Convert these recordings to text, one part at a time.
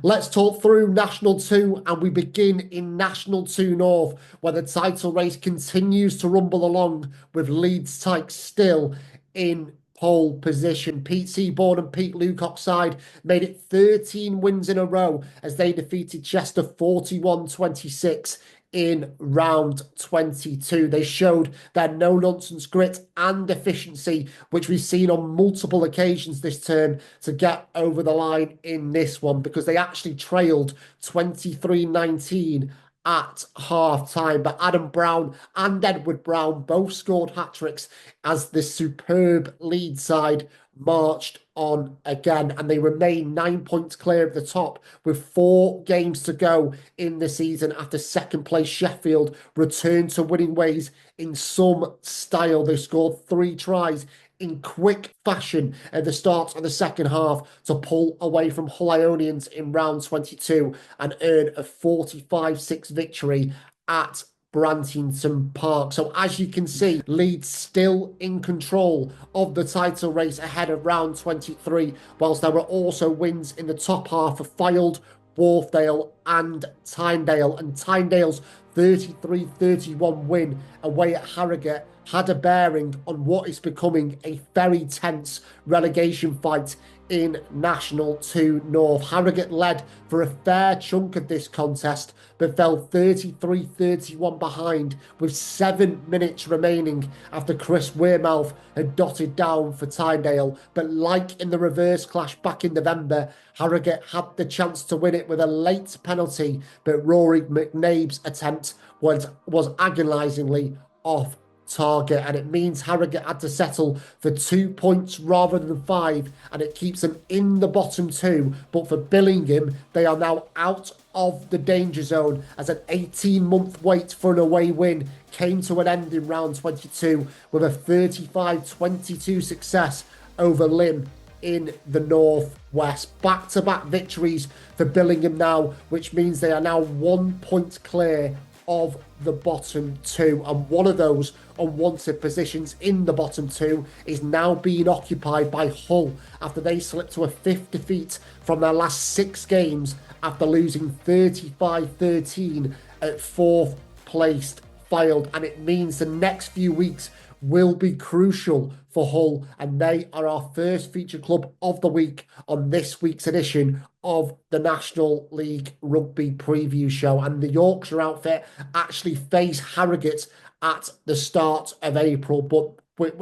Let's talk through National 2 and we begin in National 2 North where the title race continues to rumble along with Leeds Tykes still in pole position. Pete Seaborn and Pete Lucock's side made it 13 wins in a row as they defeated Chester 41-26 in round 22. They showed their no-nonsense grit and efficiency, which we've seen on multiple occasions this term, to get over the line in this one because they actually trailed 23-19 at half time. But Adam Brown and Edward Brown both scored hat-tricks as the superb Leeds side marched on again, and they remain 9 points clear of the top with 4 games to go in the season after second place Sheffield returned to winning ways in some style. They scored 3 tries in quick fashion at the start of the second half to pull away from Hull Ionians in round 22 and earn a 45-6 victory at Brantington Park. So as you can see, Leeds still in control of the title race ahead of round 23, whilst there were also wins in the top half of Fylde, Wharfdale and Tynedale. And Tynedale's 33-31 win away at Harrogate had a bearing on what is becoming a very tense relegation fight in National 2 North. Harrogate led for a fair chunk of this contest, but fell 33-31 behind with 7 minutes remaining after Chris Wearmouth had dotted down for Tynedale. But like in the reverse clash back in November, Harrogate had the chance to win it with a late penalty, but Rory McNabe's attempt was agonisingly off target, and it means Harrogate had to settle for 2 points rather than 5, and it keeps them in the bottom 2. But for Billingham, they are now out of the danger zone as an 18-month wait for an away win came to an end in round 22 with a 35-22 success over Lymm in the northwest. Back-to-back victories for Billingham now, which means they are now 1 point clear of the bottom 2, and one of those unwanted positions in the bottom 2 is now being occupied by Hull after they slipped to a 5th defeat from their last 6 games after losing 35-13 at 4th placed Fylde. And it means the next few weeks will be crucial for Hull, and they are our first featured club of the week on this week's edition of the National League Rugby Preview Show. And the Yorkshire outfit actually face Harrogate at the start of April, but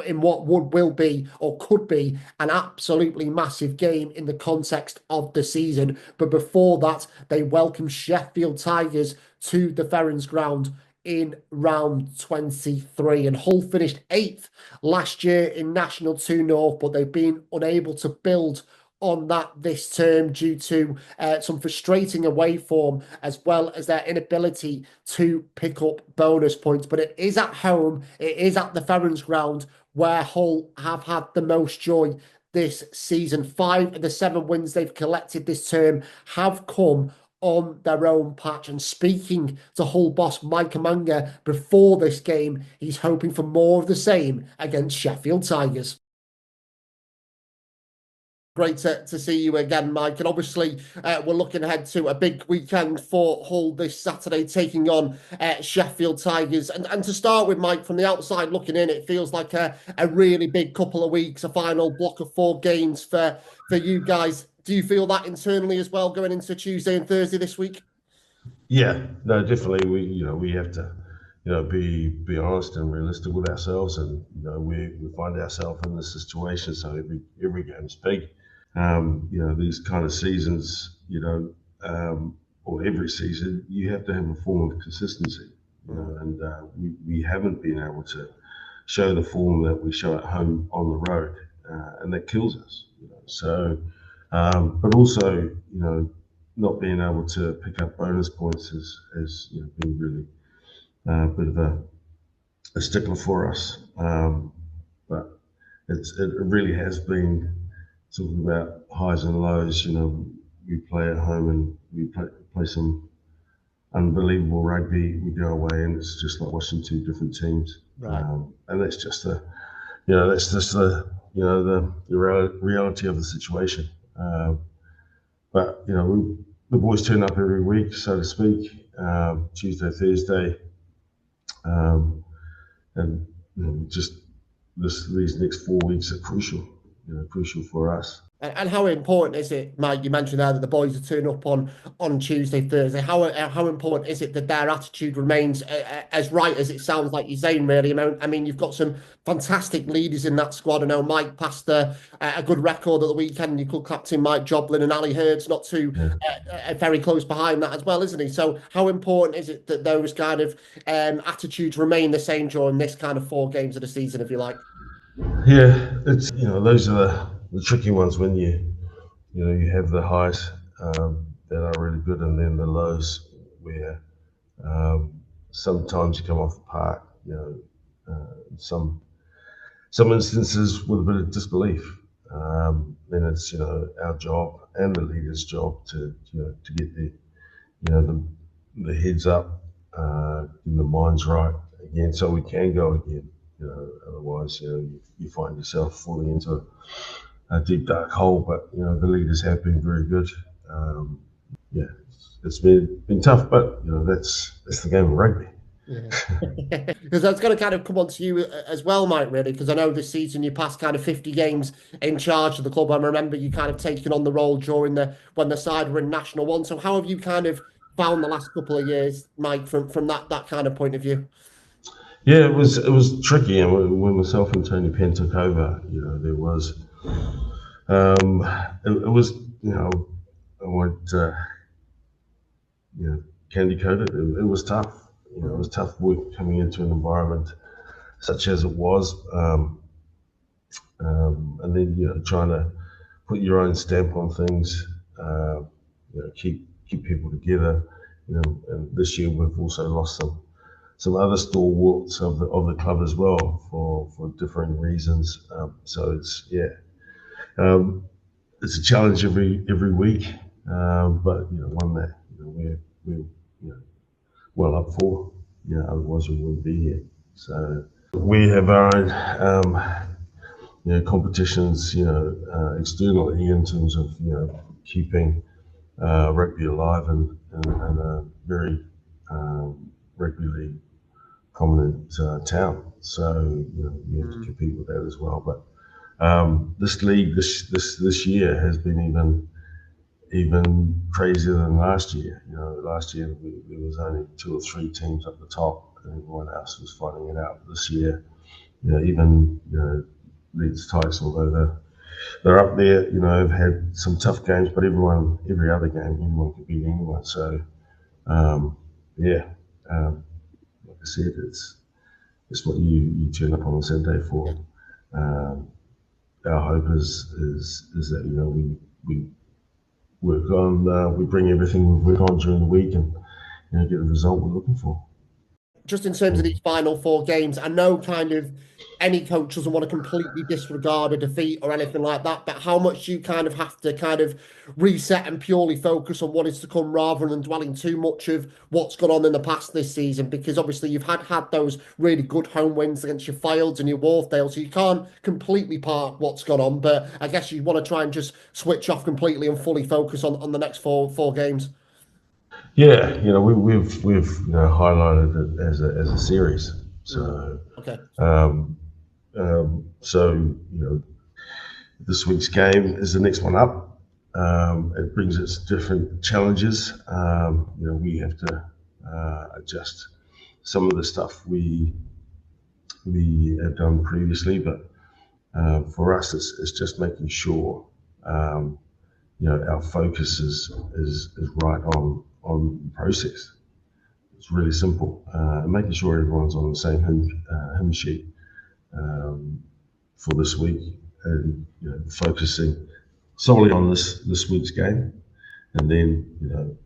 in what will be or could be an absolutely massive game in the context of the season. But before that, they welcome Sheffield Tigers to the Ferrens ground in round 23. And Hull finished 8th last year in National 2 North, but they've been unable to build on that this term due to some frustrating away form, as well as their inability to pick up bonus points. But it is at home, it is at the Ferrens ground where Hull have had the most joy this season. 5 of the 7 wins they've collected this term have come on their own patch. And speaking to Hull boss Mike Umaga before this game, he's hoping for more of the same against Sheffield Tigers. Great to see you again, Mike. And obviously, we're looking ahead to a big weekend for Hull this Saturday, taking on Sheffield Tigers. And to start with, Mike, from the outside looking in, it feels like a really big couple of weeks, a final block of 4 games for you guys. Do you feel that internally as well, going into Tuesday and Thursday this week? Yeah, no, definitely. We have to, be honest and realistic with ourselves, and we find ourselves in this situation. So every game's big. These kind of seasons, or every season, you have to have a form of consistency. And we haven't been able to show the form that we show at home on the road, and that kills us. So. But also, not being able to pick up bonus points has been really a bit of a stickler for us. But it really has been talking about highs and lows. We play at home and we play some unbelievable rugby. We go away and it's just like watching 2 different teams. Right. And that's just the reality of the situation. But the boys turn up every week, so to speak, Tuesday, Thursday, and just these next 4 weeks are crucial, crucial for us. And how important is it, Mike? You mentioned there that the boys are turning up on Tuesday, Thursday. How important is it that their attitude remains as right as it sounds like you're saying? Really, I mean, you've got some fantastic leaders in that squad. I know Mike passed a good record at the weekend. You could captain Mike Joblin and Ali Hurd's not too very close behind that as well, isn't he? So, how important is it that those kind of attitudes remain the same during this kind of 4 games of the season, if you like? Yeah, it's those are the tricky ones when you have the highs that are really good, and then the lows where sometimes you come off the park. Some instances with a bit of disbelief. Then it's our job and the leader's job to get the heads up, and the minds right again, so we can go again. Otherwise, you find yourself falling into a deep dark hole. But the leaders have been very good. It's been tough, but that's the game of rugby. Because that's going to kind of come on to you as well, Mike, really, because I know this season you passed kind of 50 games in charge of the club. I remember you kind of taking on the role during when the side were in National One. So how have you kind of found the last couple of years, Mike, from that kind of point of view? Yeah, it was tricky, and when myself and Tony Penn took over, there was it was I won't candy coat it. It was tough. It was tough work coming into an environment such as it was, and then trying to put your own stamp on things, keep people together. And this year we've also lost some other stalwarts of the club as well for differing reasons. So it's it's a challenge every week, but one that we're well up for. Otherwise we wouldn't be here. So we have our own competitions, externally in terms of keeping rugby alive in a very rugby league prominent town. So you have to compete with that as well. But this league this year has been even crazier than last year. Last year there was only 2 or 3 teams up the top, and everyone else was fighting it out. This year, even Leeds Tykes, although they're up there, have had some tough games, but every other game, anyone can beat anyone. So like I said, it's what you turn up on a Sunday for. Our hope is that we work on, we bring everything we work on during the week and get the result we're looking for. Just in terms of these final 4 games, I know kind of any coach doesn't want to completely disregard a defeat or anything like that, but how much do you kind of have to kind of reset and purely focus on what is to come rather than dwelling too much of what's gone on in the past this season? Because obviously you've had those really good home wins against your Fields and your Wharfdale, so you can't completely park what's gone on, but I guess you want to try and just switch off completely and fully focus on the next four games. Yeah, we've highlighted it as a series. So okay. So this week's game is the next one up. It brings its different challenges. We have to adjust some of the stuff we have done previously, but for us, it's just making sure our focus is right on the process. It's really simple. Making sure everyone's on the same hymn sheet for this week, and focusing solely on this week's game, and then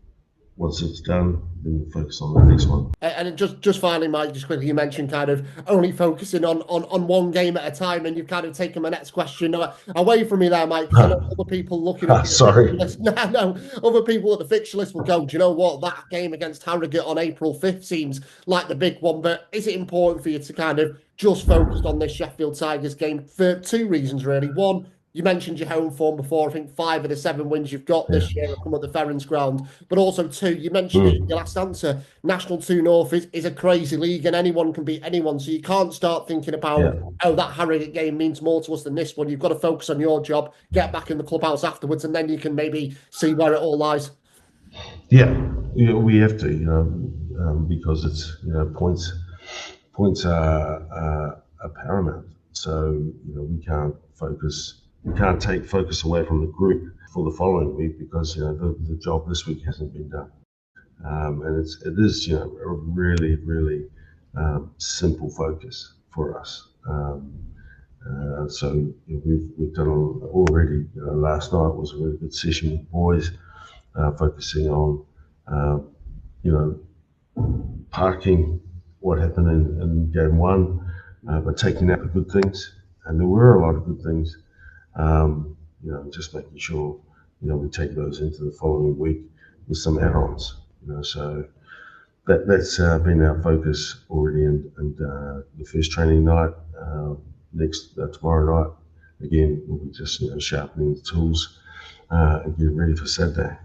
once it's done, then we'll focus on the next one. And just finally, Mike, just quickly, you mentioned kind of only focusing on one game at a time, and you've kind of taken my next question away from me there, Mike, because I know other people looking at sorry. No, other people at the fixture list will go, do you know what, that game against Harrogate on April 5th seems like the big one, but is it important for you to kind of just focus on this Sheffield Tigers game for 2 reasons, really? One, you mentioned your home form before. I think 5 of the 7 wins you've got this year have come at the Ferrens ground. But also, too, you mentioned it in your last answer. National 2 North is a crazy league and anyone can beat anyone. So you can't start thinking about, oh, that Harrogate game means more to us than this one. You've got to focus on your job, get back in the clubhouse afterwards, and then you can maybe see where it all lies. Yeah, we have to, because it's, points are paramount. So, we can't take focus away from the group for the following week because, the job this week hasn't been done. And it is, a really, really simple focus for us. So we've done already. Last night was a really good session with boys, focusing on, parking what happened in game 1, but taking out the good things, and there were a lot of good things. Just making sure we take those into the following week with some add-ons. So that's been our focus already, and the first training night, tomorrow night, again we'll be just sharpening the tools and getting ready for Saturday.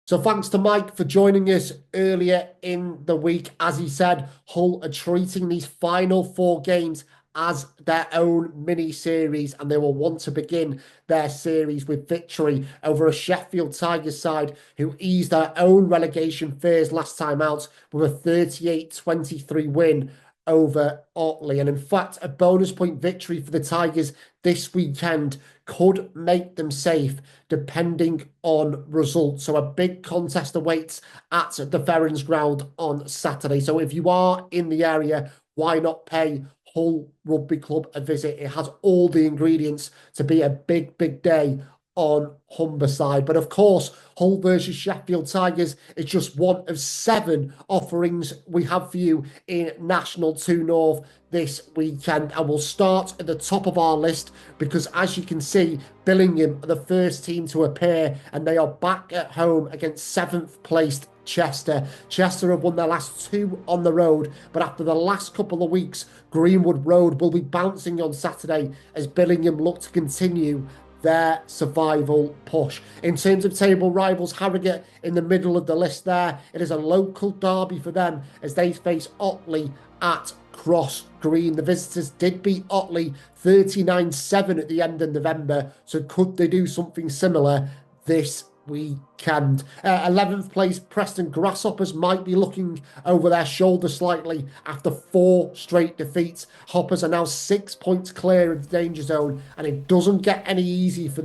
So thanks to Mike for joining us earlier in the week. As he said, Hull are treating these final 4 games as their own mini-series, and they will want to begin their series with victory over a Sheffield Tigers side who eased their own relegation fears last time out with a 38-23 win over Otley. And in fact, a bonus point victory for the Tigers this weekend could make them safe depending on results. So a big contest awaits at the Ferrens ground on Saturday. So if you are in the area, why not pay Hull Rugby Club a visit? It has all the ingredients to be a big, big day on Humberside. But of course, Hull versus Sheffield Tigers is just one of 7 offerings we have for you in National 2 North this weekend. And we'll start at the top of our list because, as you can see, Billingham are the first team to appear, and they are back at home against 7th placed Chester. Chester have won their last 2 on the road, but after the last couple of weeks, Greenwood Road will be bouncing on Saturday as Billingham look to continue their survival push. In terms of table rivals, Harrogate in the middle of the list there. It is a local derby for them as they face Otley at Cross Green. The visitors did beat Otley 39-7 at the end of November, so could they do something similar this weekend? 11th place Preston Grasshoppers might be looking over their shoulder slightly after 4 straight defeats. Hoppers are now 6 points clear of the danger zone, and it doesn't get any easier for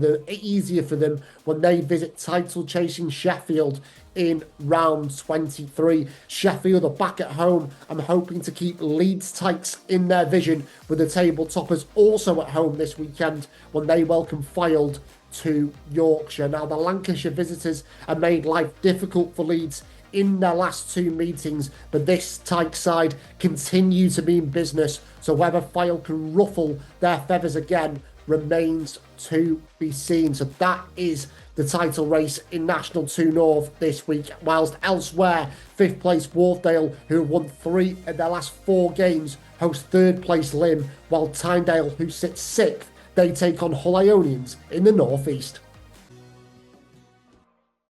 them when they visit title chasing Sheffield in round 23. Sheffield are back at home. I'm hoping to keep Leeds Tykes in their vision, with the table toppers also at home this weekend when they welcome Fylde to Yorkshire. Now, the Lancashire visitors have made life difficult for Leeds in their last 2 meetings, but this Tykes side continue to be in business, so whether Fylde can ruffle their feathers again remains to be seen. So that is the title race in National 2 North this week, whilst elsewhere, 5th place Wharfdale, who have won 3 of their last 4 games, host 3rd place Lymm, while Tynedale, who sits 6th, they take on Hull Ionians in the North East.